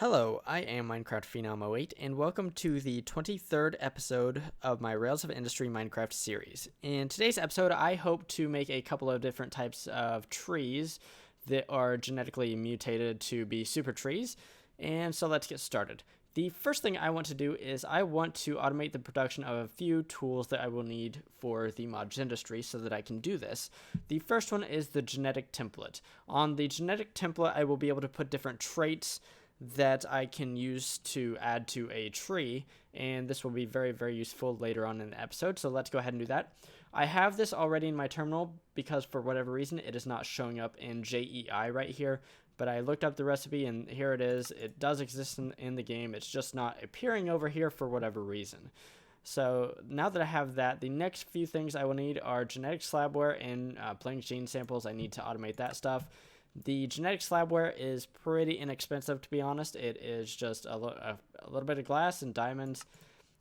Hello, I am Minecraft Phenom 08 and welcome to the 23rd episode of my Rails of Industry Minecraft series. In today's episode, I hope to make a couple of different types of trees that are genetically mutated to be super trees, and so let's get started. The first thing I want to do is I want to automate the production of a few tools that I will need for the mod Gendustry so that I can do this. The first one is the genetic template. On the genetic template, I will be able to put different traits that I can use to add to a tree, and this will be very, very useful later on in the episode, so let's go ahead and do that. I have this already in my terminal because for whatever reason it is not showing up in JEI right here, but I looked up the recipe and here it is. It does exist in the game, it's just not appearing over here for whatever reason. So now that I have that, the next few things I will need are genetic slabware and blank gene samples. I need to automate that stuff. The genetic slabware is pretty inexpensive, to be honest. It is just a little bit of glass and diamonds,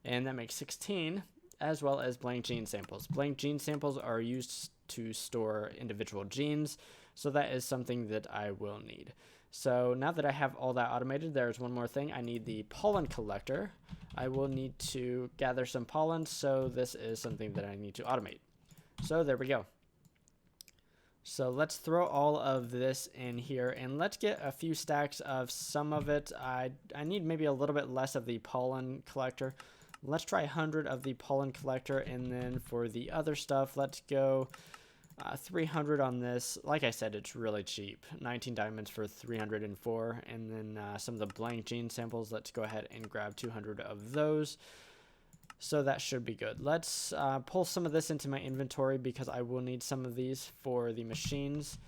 and that makes 16, as well as blank gene samples. Blank gene samples are used to store individual genes, so that is something that I will need. So now that I have all that automated, there's one more thing. I need the pollen collector. I will need to gather some pollen, so this is something that I need to automate. So there we go. So let's throw all of this in here and let's get a few stacks of some of it. I need maybe a little bit less of the pollen collector. Let's try 100 of the pollen collector, and then for the other stuff, let's go 300 on this. Like I said, it's really cheap. 19 diamonds for 304, and then some of the blank gene samples. Let's go ahead and grab 200 of those. So that should be good. Let's pull some of this into my inventory because I will need some of these for the machines.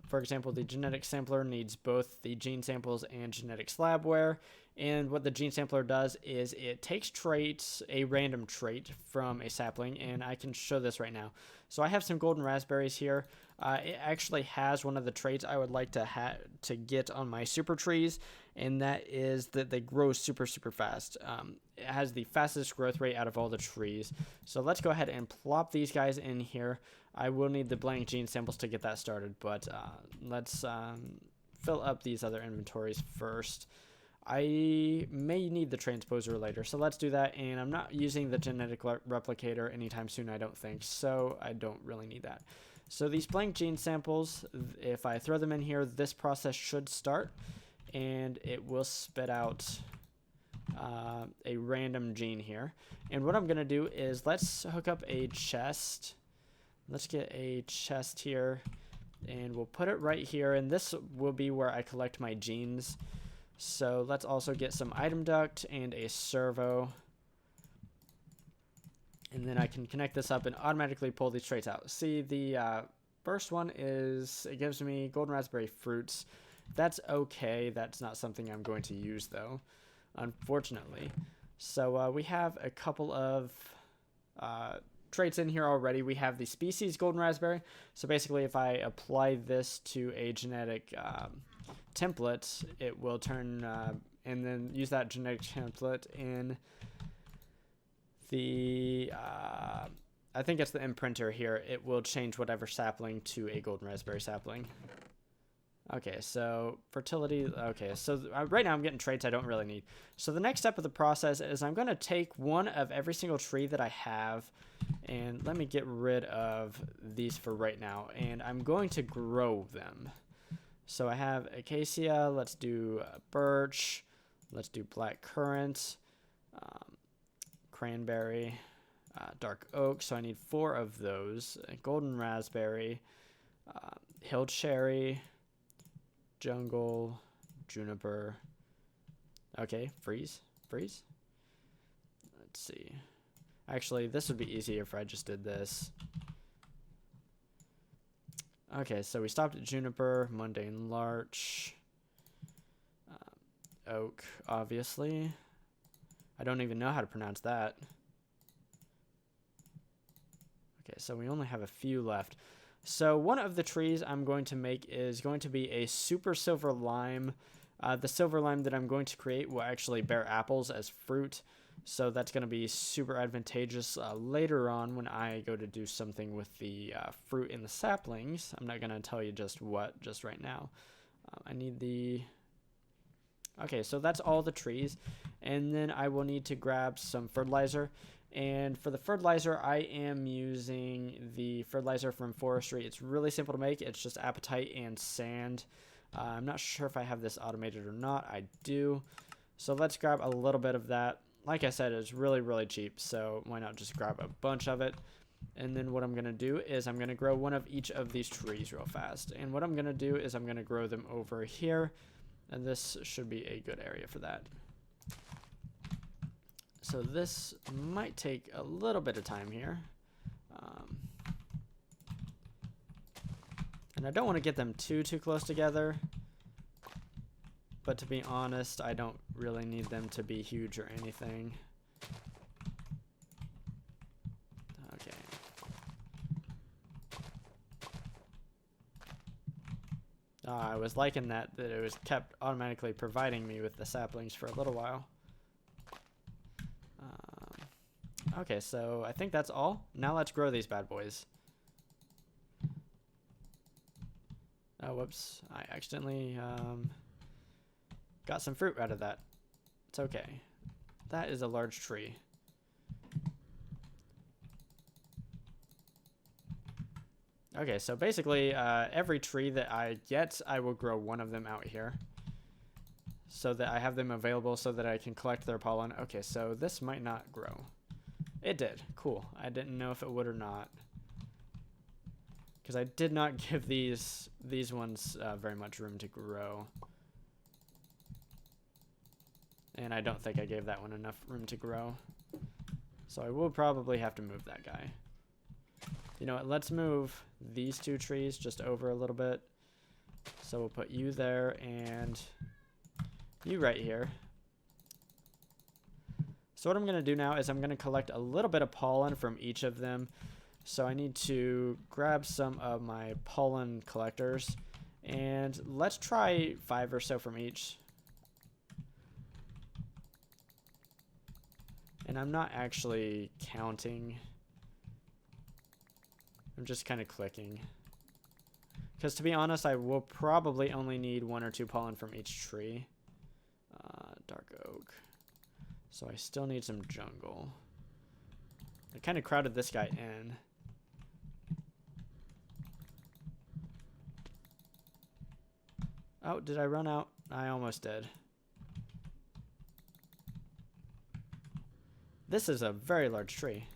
For example, the genetic sampler needs both the gene samples and genetic slabware. And what the gene sampler does is it takes traits, a random trait from a sapling, and I can show this right now. So I have some golden raspberries here. It actually has one of the traits I would like to get on my super trees, and that is that they grow super fast. It has the fastest growth rate out of all the trees. So let's go ahead and plop these guys in here. I will need the blank gene samples to get that started, but let's fill up these other inventories first. I may need the transposer later, so let's do that, and I'm not using the genetic replicator anytime soon, I don't think, so I don't really need that. So these blank gene samples, if I throw them in here, this process should start, and it will spit out a random gene here. And what I'm going to do is let's hook up a chest. Let's get a chest here, and we'll put it right here, and this will be where I collect my genes. So let's also get some item duct and a servo, and then I can connect this up and automatically pull these traits out. See, the first one is, it gives me golden raspberry fruits. That's okay. That's not something I'm going to use though, unfortunately. So we have a couple of traits in here already. We have the species golden raspberry. So basically if I apply this to a genetic template, it will turn and then use that genetic template in the I think it's the imprinter here. It will change whatever sapling to a golden raspberry sapling. Okay, so fertility. Okay, so right now I'm getting traits I don't really need. So the next step of the process is I'm going to take one of every single tree that I have, and let me get rid of these for right now, and I'm going to grow them. So I have acacia, let's do birch, let's do black currant, cranberry, dark oak, so I need 4 of those, golden raspberry, hill cherry, jungle, juniper, okay, freeze, let's see, actually this would be easier if I just did this. Okay, so we stopped at juniper, mundane larch, oak, obviously. I don't even know how to pronounce that. Okay, so we only have a few left. So one of the trees I'm going to make is going to be a super silver lime. The silver lime that I'm going to create will actually bear apples as fruit. So that's going to be super advantageous later on when I go to do something with the fruit in the saplings. I'm not going to tell you just what just right now. I need the Okay, so that's all the trees. And then I will need to grab some fertilizer. And for the fertilizer, I am using the fertilizer from Forestry. It's really simple to make. It's just apatite and sand. I'm not sure if I have this automated or not. I do. So let's grab a little bit of that. Like I said, it's really, really cheap. So why not just grab a bunch of it? And then what I'm going to do is I'm going to grow one of each of these trees real fast. And what I'm going to do is I'm going to grow them over here. And this should be a good area for that. So this might take a little bit of time here. And I don't want to get them too close together. But to be honest, I don't really need them to be huge or anything. Okay. I was liking that it was kept automatically providing me with the saplings for a little while. Okay, so I think that's all. Now let's grow these bad boys. Oh, whoops. I accidentally got some fruit out of that. It's okay. That is a large tree. Okay, so basically every tree that I get, I will grow one of them out here. So that I have them available so that I can collect their pollen. Okay, so this might not grow. It did. Cool. I didn't know if it would or not. Because I did not give these ones very much room to grow. And I don't think I gave that one enough room to grow. So I will probably have to move that guy. You know what? Let's move these two trees just over a little bit. So we'll put you there and you right here. So what I'm going to do now is I'm going to collect a little bit of pollen from each of them. So I need to grab some of my pollen collectors. And let's try 5 or so from each. And I'm not actually counting. I'm just kind of clicking. Because to be honest, I will probably only need 1 or 2 pollen from each tree. Dark oak. So I still need some jungle. I kind of crowded this guy in. Oh, did I run out? I almost did. This is a very large tree.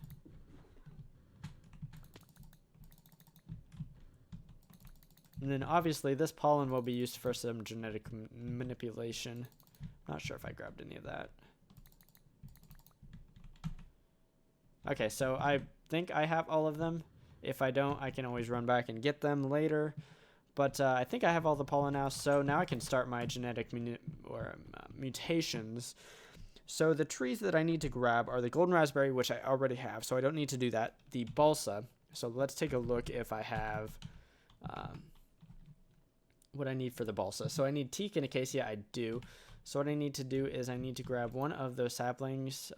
And then obviously this pollen will be used for some genetic manipulation. Not sure if I grabbed any of that. Okay, so I think I have all of them. If I don't, I can always run back and get them later. But I think I have all the pollen now, so now I can start my genetic mutations. So the trees that I need to grab are the golden raspberry, which I already have, so I don't need to do that. The balsa. So let's take a look if I have what I need for the balsa. So I need teak and acacia. I do. So what I need to do is I need to grab one of those saplings.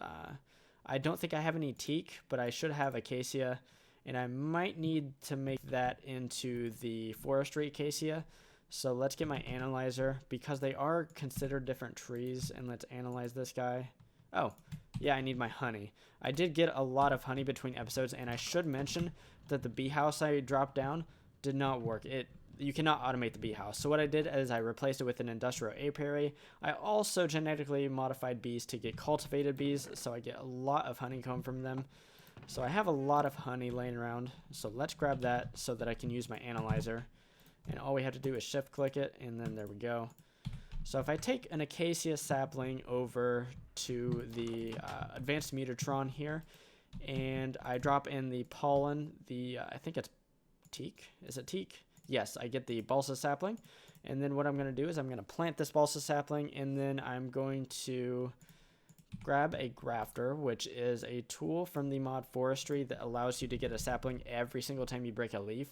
I don't think I have any teak, but I should have acacia. And I might need to make that into the forestry acacia. So let's get my analyzer because they are considered different trees. And let's analyze this guy. Oh, yeah, I need my honey. I did get a lot of honey between episodes. And I should mention that the bee house I dropped down did not work. You cannot automate the bee house. So what I did is I replaced it with an industrial apiary. I also genetically modified bees to get cultivated bees. So I get a lot of honeycomb from them. So I have a lot of honey laying around. So let's grab that so that I can use my analyzer. And all we have to do is shift click it and then there we go. So if I take an acacia sapling over to the advanced Mutatron here and I drop in the pollen, I think it's teak. Is it teak? Yes, I get the balsa sapling. And then what I'm going to do is I'm going to plant this balsa sapling and then I'm going to grab a grafter, which is a tool from the mod Forestry that allows you to get a sapling every single time you break a leaf.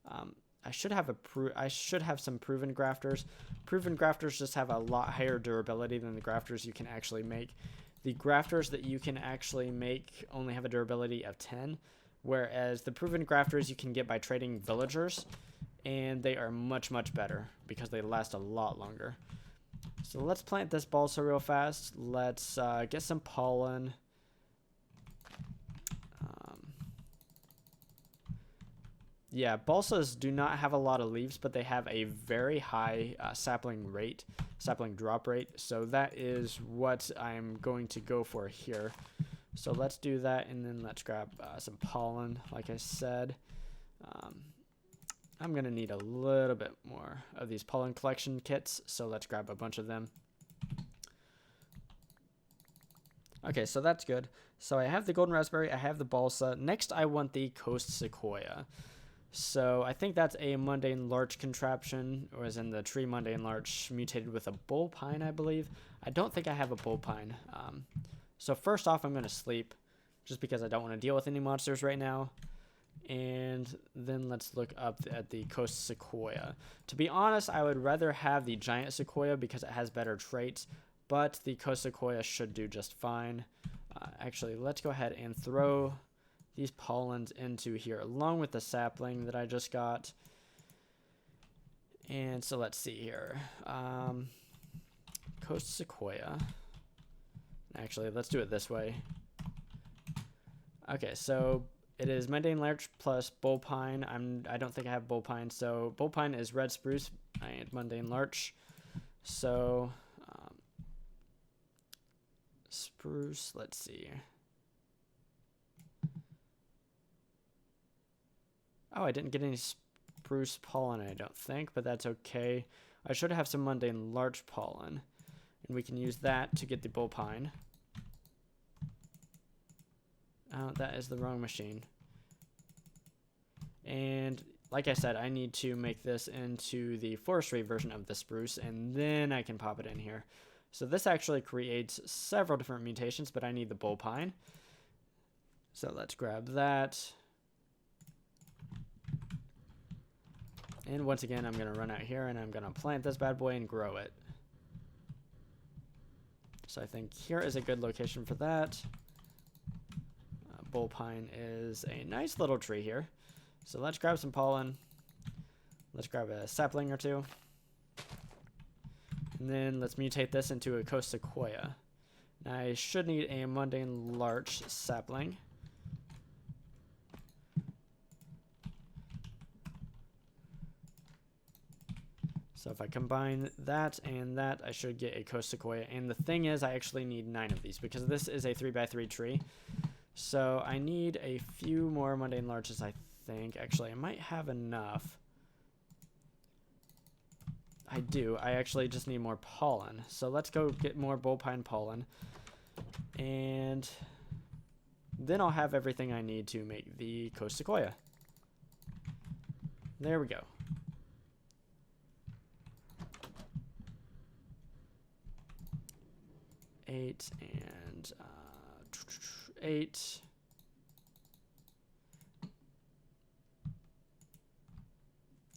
I should have some proven grafters. Proven grafters just have a lot higher durability than the grafters you can actually make. The grafters that you can actually make only have a durability of 10, whereas the proven grafters you can get by trading villagers, and they are much, much better because they last a lot longer. So let's plant this balsa real fast. Let's get some pollen. Yeah, balsas do not have a lot of leaves, but they have a very high sapling drop rate. So that is what I'm going to go for here. So let's do that, and then let's grab some pollen, like I said. I'm going to need a little bit more of these pollen collection kits, so let's grab a bunch of them. Okay, so that's good. So I have the golden raspberry, I have the balsa. Next, I want the coast sequoia. So I think that's a mundane larch contraption, or as in the tree mundane larch mutated with a bull pine, I believe. I don't think I have a bull pine. So first off, I'm going to sleep, just because I don't want to deal with any monsters right now. And then let's look up at the coast sequoia. To be honest, I would rather have the giant sequoia because it has better traits, but the coast sequoia should do just fine. Actually, let's go ahead and throw these pollens into here along with the sapling that I just got. And so let's see here. Coast sequoia. Actually, let's do it this way. Okay, so it is mundane larch plus bull pine. I don't think I have bull pine, so bull pine is red spruce and mundane larch. So spruce, let's see. Oh, I didn't get any spruce pollen, I don't think, but that's okay. I should have some mundane larch pollen, and we can use that to get the bull pine. Oh, that is the wrong machine. And like I said, I need to make this into the forestry version of the spruce, and then I can pop it in here. So this actually creates several different mutations, but I need the bull pine. So let's grab that. And once again, I'm going to run out here, and I'm going to plant this bad boy and grow it. So I think here is a good location for that. Bull pine is a nice little tree here. So let's grab some pollen. Let's grab a sapling or two. And then let's mutate this into a coast sequoia. Now I should need a mundane larch sapling. So if I combine that and that, I should get a coast sequoia. And the thing is, I actually need 9 of these because this is a 3x3 tree. So I need a few more mundane larches, I think. Actually, I might have enough. I do. I actually just need more pollen. So let's go get more bull pine pollen. And then I'll have everything I need to make the coast sequoia. There we go. Eight.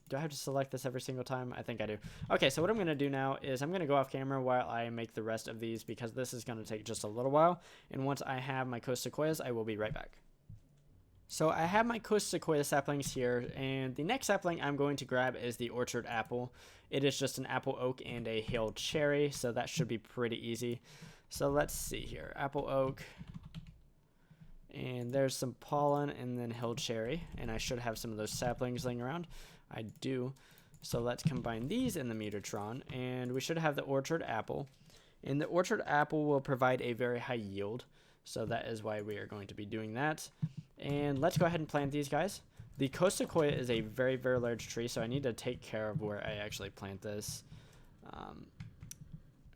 Do I have to select this every single time? I think I do. Okay, so what I'm going to do now is I'm going to go off camera while I make the rest of these because this is going to take just a little while. And once I have my coast sequoias, I will be right back. So I have my coast sequoia saplings here, and the next sapling I'm going to grab is the orchard apple. It is just an apple oak and a hill cherry, so that should be pretty easy. So let's see here. Apple oak. And there's some pollen and then hill cherry. And I should have some of those saplings laying around. I do. So let's combine these in the Mutatron. And we should have the orchard apple. And the orchard apple will provide a very high yield. So that is why we are going to be doing that. And let's go ahead and plant these guys. The coast sequoia is a very, very large tree. So I need to take care of where I actually plant this.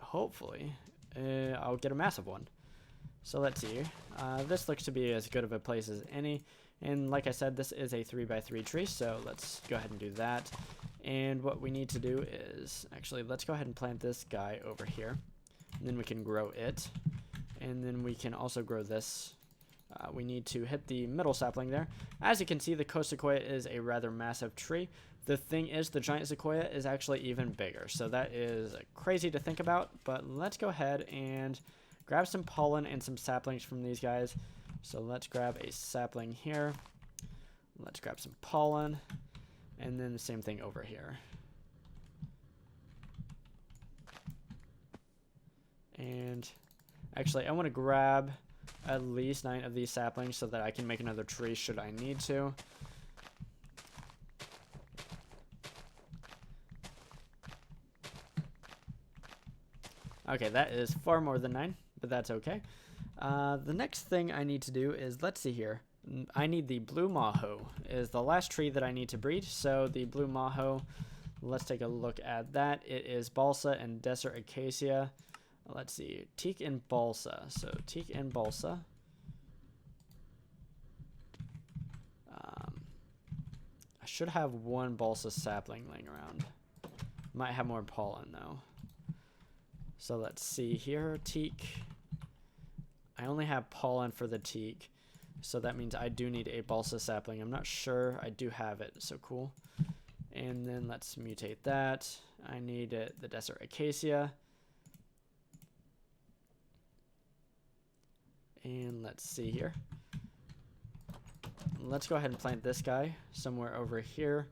Hopefully, I'll get a massive one. So let's see. This looks to be as good of a place as any. And like I said, this is a 3x3 tree, so let's go ahead and do that. And what we need to do is, actually, let's go ahead and plant this guy over here. And then we can grow it. And then we can also grow this. We need to hit the middle sapling there. As you can see, the coast sequoia is a rather massive tree. The thing is, the giant sequoia is actually even bigger. So that is crazy to think about. But let's go ahead and grab some pollen and some saplings from these guys. So let's grab a sapling here. Let's grab some pollen. And then the same thing over here. And actually, I want to grab at least 9 of these saplings so that I can make another tree should I need to. Okay, that is far more than 9, but that's okay. The next thing I need to do is, let's see here. I need the blue maho is the last tree that I need to breed. So the blue maho, let's take a look at that. It is balsa and desert acacia. Let's see, teak and balsa. So teak and balsa. I should have 1 balsa sapling laying around. Might have more pollen though. So let's see here, teak. I only have pollen for the teak, so that means I do need a balsa sapling. I'm not sure. I do have it, so cool. And then let's mutate that. I need the desert acacia. And let's see here. Let's go ahead and plant this guy somewhere over here.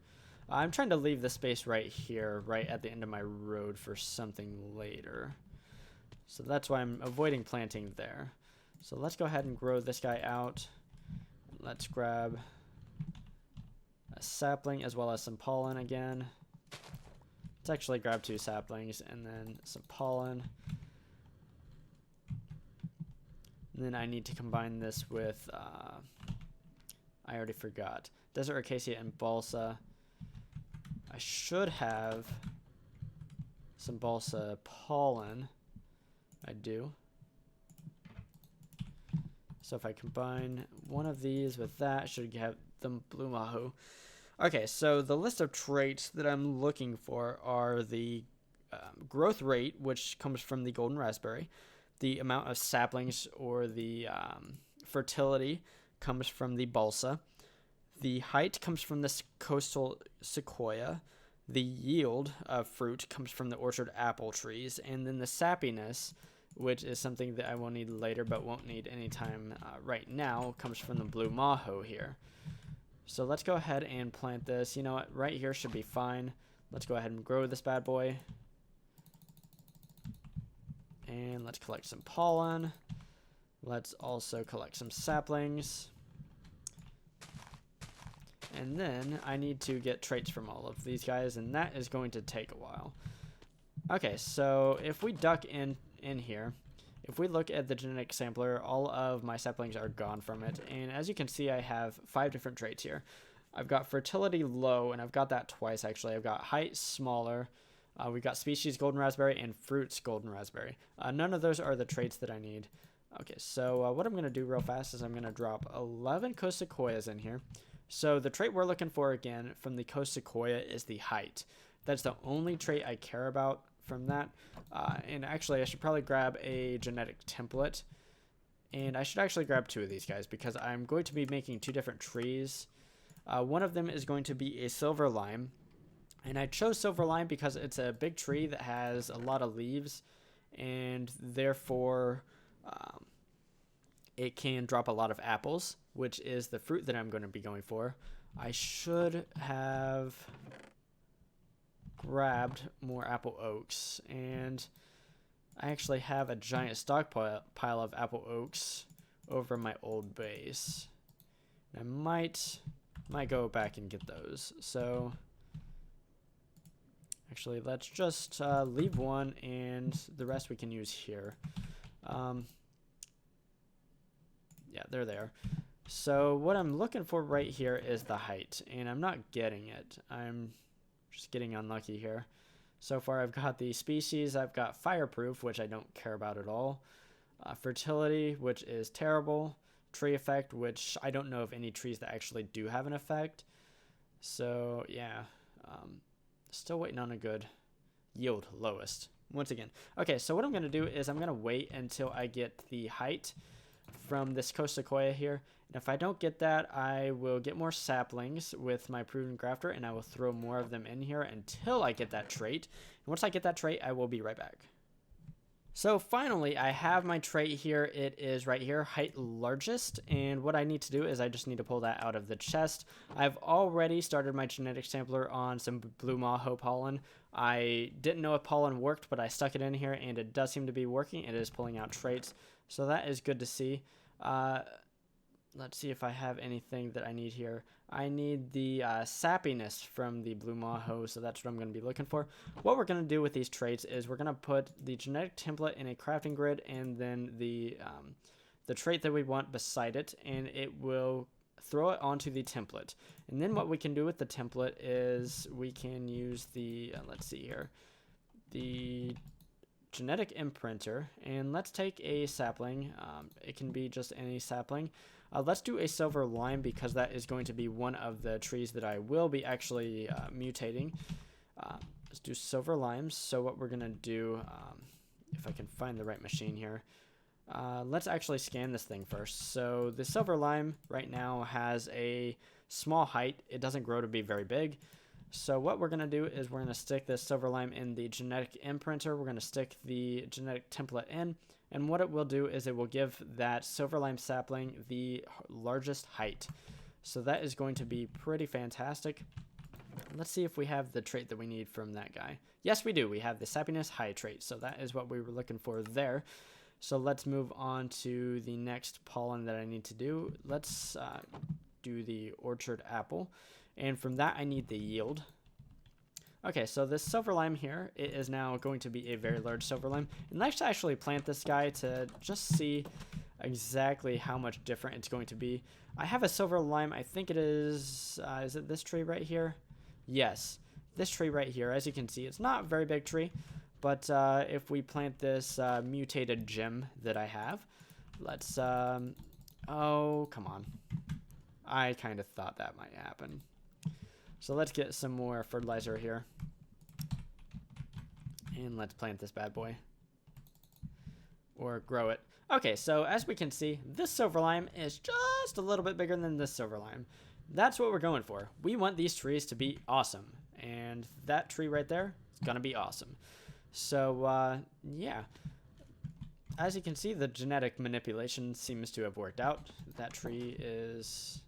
I'm trying to leave the space right here, right at the end of my road for something later. So that's why I'm avoiding planting there. So let's go ahead and grow this guy out. Let's grab a sapling as well as some pollen again. Let's actually grab 2 saplings and then some pollen. And then I need to combine this with, I already forgot, desert acacia and balsa. I should have some balsa pollen. I do. So if I combine one of these with that, I should have the blue maho. Okay, so the list of traits that I'm looking for are the growth rate, which comes from the golden raspberry. The amount of saplings or the fertility comes from the balsa. The height comes from the coastal sequoia. The yield of fruit comes from the orchard apple trees. And then the sappiness, which is something that I will need later but won't need anytime right now, comes from the blue maho here. So let's go ahead and plant this. You know what? Right here should be fine. Let's go ahead and grow this bad boy. And let's collect some pollen. Let's also collect some saplings. And then I need to get traits from all of these guys, and that is going to take a while. Okay, so if we duck in here, if we look at the genetic sampler, all of my saplings are gone from it. And as you can see, I have 5 different traits here. I've got fertility low, and I've got that twice actually. I've got height smaller. We've got species golden raspberry and fruits golden raspberry. None of those are the traits that I need. Okay, so what I'm going to do real fast is I'm going to drop 11 coast sequoias in here. So the trait we're looking for again from the coast sequoia is the height. That's the only trait I care about from that. And actually I should probably grab a genetic template. And I should actually grab 2 of these guys because I'm going to be making 2 different trees. One of them is going to be a silver lime. And I chose silver lime because it's a big tree that has a lot of leaves, and therefore it can drop a lot of apples, which is the fruit that I'm going to be going for. I should have grabbed more apple oaks, and I actually have a giant stockpile of apple oaks over my old base. I might go back and get those. So actually, let's just leave one, and the rest we can use here. Yeah, they're there. So what I'm looking for right here is the height, and I'm not getting it. I'm just getting unlucky here. So far, I've got the species. I've got fireproof, which I don't care about at all. Fertility, which is terrible. Tree effect, which I don't know of any trees that actually do have an effect. So yeah, still waiting on a good yield, lowest once again. Okay, so what I'm going to do is I'm going to wait until I get the height from this coast sequoia here. And if I don't get that, I will get more saplings with my proven grafter, and I will throw more of them in here until I get that trait. And once I get that trait, I will be right back. So finally, I have my trait here. It is right here, height largest. And what I need to do is I just need to pull that out of the chest. I've already started my genetic sampler on some blue maho pollen. I didn't know if pollen worked, but I stuck it in here and it does seem to be working. It is pulling out traits, so that is good to see. Let's see if I have anything that I need here. I need the sappiness from the blue maho, so that's what I'm going to be looking for. What we're going to do with these traits is we're going to put the genetic template in a crafting grid, and then the trait that we want beside it, and it will throw it onto the template. And then what we can do with the template is we can use the, let's see here, the genetic imprinter, and let's take a sapling. It can be just any sapling. Let's do a silver lime because that is going to be one of the trees that I will be actually mutating. Let's do silver limes. So what we're going to do, if I can find the right machine here, let's actually scan this thing first. So the silver lime right now has a small height. It doesn't grow to be very big. So what we're going to do is we're going to stick this silver lime in the genetic imprinter. We're going to stick the genetic template in. And what it will do is it will give that silver lime sapling the largest height. So that is going to be pretty fantastic. Let's see if we have the trait that we need from that guy. Yes, we do. We have the sappiness high trait. So that is what we were looking for there. So let's move on to the next pollen that I need to do. Let's do the orchard apple. And from that, I need the yield. Okay, so this silver lime here, it is now going to be a very large silver lime. And let's actually plant this guy to just see exactly how much different it's going to be. I have a silver lime, I think it is it this tree right here? Yes, this tree right here. As you can see, it's not a very big tree, but if we plant this mutated gem that I have, let's, oh, come on. I kind of thought that might happen. So let's get some more fertilizer here. And let's plant this bad boy. Or grow it. Okay, so as we can see, this silver lime is just a little bit bigger than this silver lime. That's what we're going for. We want these trees to be awesome. And that tree right there is going to be awesome. So, yeah. As you can see, the genetic manipulation seems to have worked out. That tree is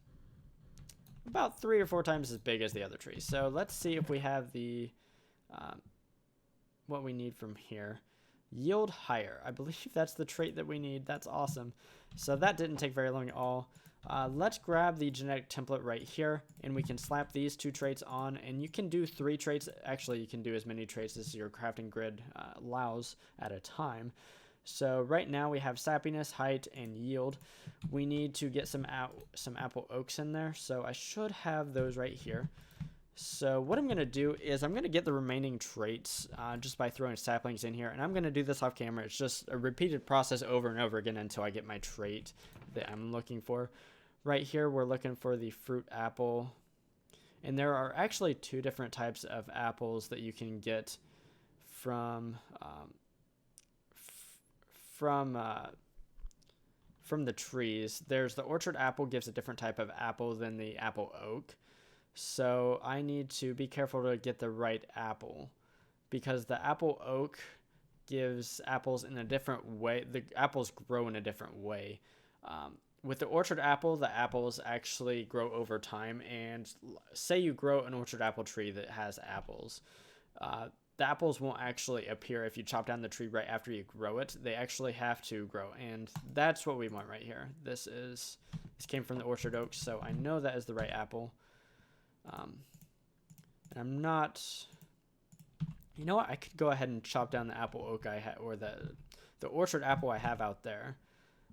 about 3 or 4 times as big as the other tree. So let's see if we have the what we need from here. Yield higher. I believe that's the trait that we need. That's awesome. So that didn't take very long at all. Let's grab the genetic template right here, and we can slap these 2 traits on, and you can do 3 traits. Actually, you can do as many traits as your crafting grid allows at a time. So right now we have sappiness, height, and yield. We need to get some apple oaks in there. So I should have those right here. So what I'm going to do is I'm going to get the remaining traits just by throwing saplings in here. And I'm going to do this off camera. It's just a repeated process over and over again until I get my trait that I'm looking for. Right here we're looking for the fruit apple. And there are actually 2 different types of apples that you can get from the trees. There's the orchard apple gives a different type of apple than the apple oak. So I need to be careful to get the right apple because the apple oak gives apples in a different way. The apples grow in a different way. With the orchard apple, the apples actually grow over time. And say you grow an orchard apple tree that has apples. The apples won't actually appear if you chop down the tree right after you grow it. They actually have to grow, and that's what we want right here. This came from the orchard oak, so I know that is the right apple. And I'm not. You know what? I could go ahead and chop down the apple oak I had, or the orchard apple I have out there,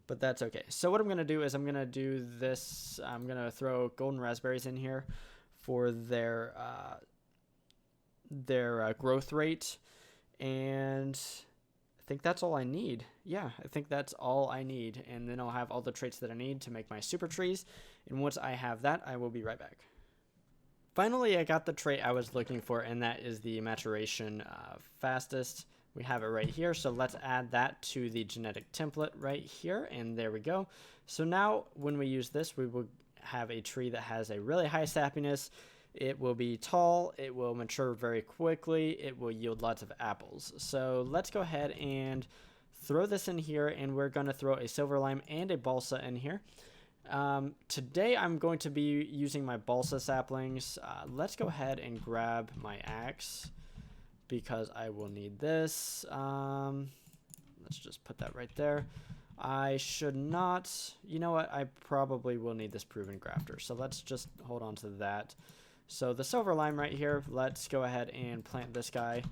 but that's okay. So what I'm gonna do is I'm gonna do this. I'm gonna throw golden raspberries in here for their growth rate, and I think that's all I need. Yeah, I think that's all I need, and then I'll have all the traits that I need to make my super trees, and once I have that, I will be right back. Finally, I got the trait I was looking for, and that is the maturation fastest. We have it right here, so let's add that to the genetic template right here, and there we go. So now when we use this, we will have a tree that has a really high sappiness. It will be tall, it will mature very quickly, it will yield lots of apples. So let's go ahead and throw this in here, and we're going to throw a silver lime and a balsa in here. Today I'm going to be using my balsa saplings. Let's go ahead and grab my axe because I will need this. Let's just put that right there. I should not, you know what, I probably will need this proven grafter, so let's just hold on to that. So the silver lime right here, let's go ahead and plant this guy.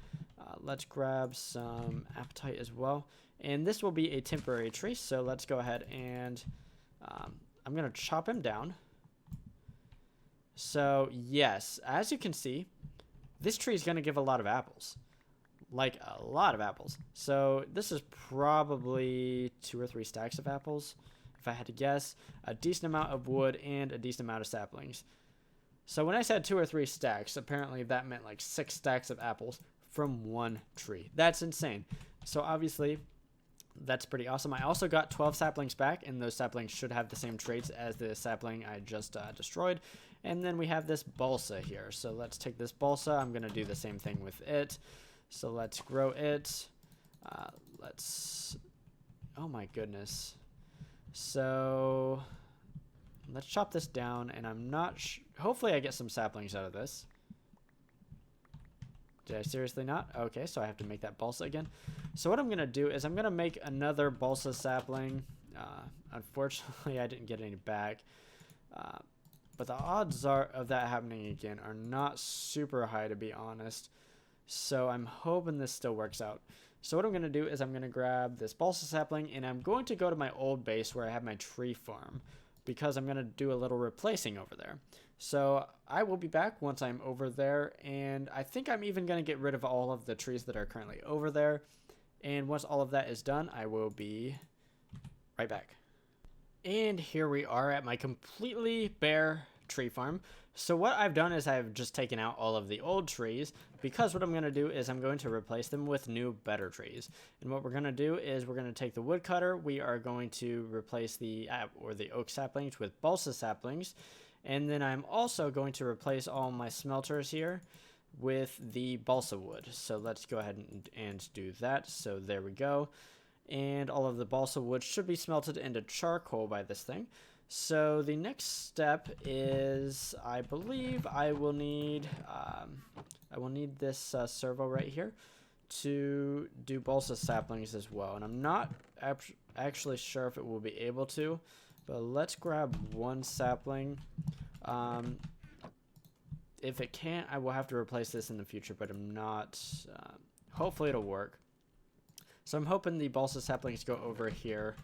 Let's grab some apatite as well, and this will be a temporary tree, so let's go ahead and I'm gonna chop him down. So yes, as you can see, this tree is gonna give a lot of apples. Like a lot of apples. So this is probably 2 or 3 stacks of apples, if I had to guess. A decent amount of wood and a decent amount of saplings. So when I said 2 or 3 stacks, apparently that meant like 6 stacks of apples from one tree. That's insane. So obviously that's pretty awesome. I also got 12 saplings back, and those saplings should have the same traits as the sapling I just destroyed. And then we have this balsa here. So let's take this balsa. I'm going to do the same thing with it. So let's grow it. Oh my goodness. So let's chop this down, and I'm not hopefully I get some saplings out of this. Did I seriously not? Okay, so I have to make that balsa again. So what I'm gonna do is I'm gonna make another balsa sapling. Unfortunately I didn't get any back. But the odds of that happening again are not super high, to be honest. So I'm hoping this still works out. So what I'm going to do is I'm going to grab this balsa sapling, and I'm going to go to my old base where I have my tree farm, because I'm going to do a little replacing over there. So I will be back once I'm over there, and I think I'm even going to get rid of all of the trees that are currently over there. And once all of that is done, I will be right back. And here we are at my completely bare tree farm. So what I've done is I've just taken out all of the old trees, because what I'm going to do is I'm going to replace them with new, better trees. And what we're going to do is we're going to take the woodcutter. We are going to replace the oak saplings with balsa saplings. And then I'm also going to replace all my smelters here with the balsa wood. So let's go ahead and do that. So there we go. And all of the balsa wood should be smelted into charcoal by this thing. So the next step is, I believe I will need this servo right here to do balsa saplings as well. And I'm not actually sure if it will be able to, but let's grab one sapling. If it can't, I will have to replace this in the future, but I'm not, hopefully it'll work. So I'm hoping the balsa saplings go over here.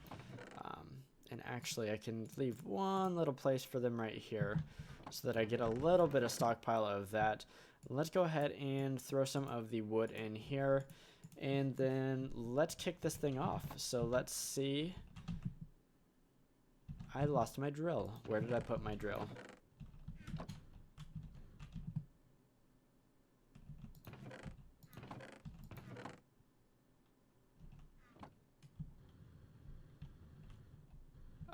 And actually, I can leave one little place for them right here so that I get a little bit of stockpile of that. Let's go ahead and throw some of the wood in here, and then let's kick this thing off. So let's see. I lost my drill. Where did I put my drill?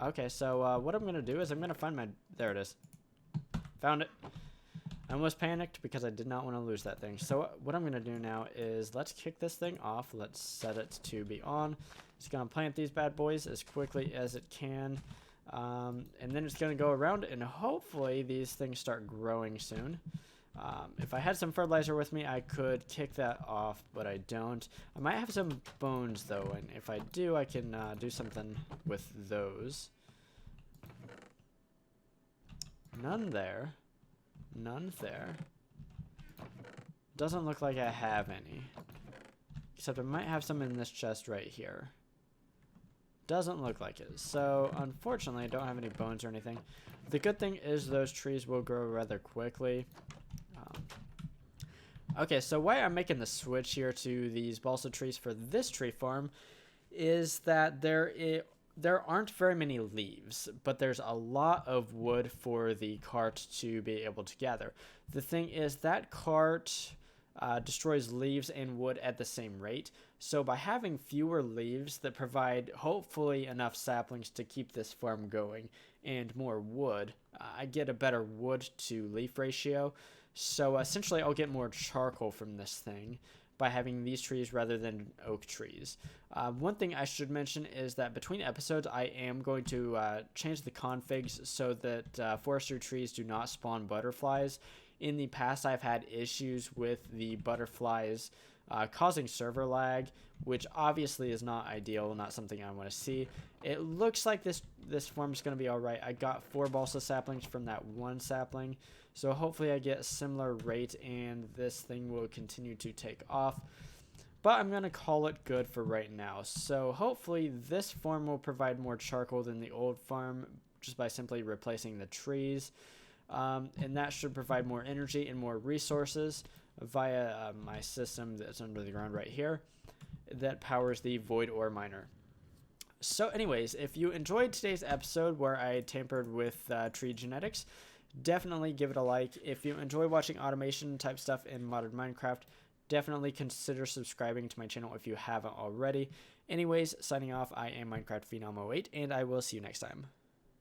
Okay, so what I'm going to do is I'm going to find my... There it is. Found it. I almost panicked because I did not want to lose that thing. So what I'm going to do now is let's kick this thing off. Let's set it to be on. It's going to plant these bad boys as quickly as it can. And then it's going to go around, and hopefully these things start growing soon. If I had some fertilizer with me, I could kick that off, but I don't. I might have some bones, though, and if I do, I can do something with those. None there. None there. Doesn't look like I have any. Except I might have some in this chest right here. Doesn't look like it. So, unfortunately, I don't have any bones or anything. The good thing is those trees will grow rather quickly. Okay, so why I'm making the switch here to these balsa trees for this tree farm is that there aren't very many leaves, but there's a lot of wood for the cart to be able to gather. The thing is that cart destroys leaves and wood at the same rate, so by having fewer leaves that provide hopefully enough saplings to keep this farm going and more wood, I get a better wood to leaf ratio. So essentially I'll get more charcoal from this thing by having these trees rather than oak trees. One thing I should mention is that between episodes I am going to change the configs so that forestry trees do not spawn butterflies. In the past I've had issues with the butterflies causing server lag, which obviously is not ideal, not something I want to see. It looks like this farm is going to be all right. I got 4 balsa saplings from that 1 sapling, so hopefully I get a similar rate and this thing will continue to take off. But I'm going to call it good for right now. So hopefully this farm will provide more charcoal than the old farm just by simply replacing the trees. And that should provide more energy and more resources via my system that's under the ground right here that powers the void ore miner. So anyways, if you enjoyed today's episode where I tampered with tree genetics, definitely give it a like. If you enjoy watching automation type stuff in modern Minecraft, definitely consider subscribing to my channel if you haven't already. Anyways, signing off, I am Minecraft Phenom 08, and I will see you next time.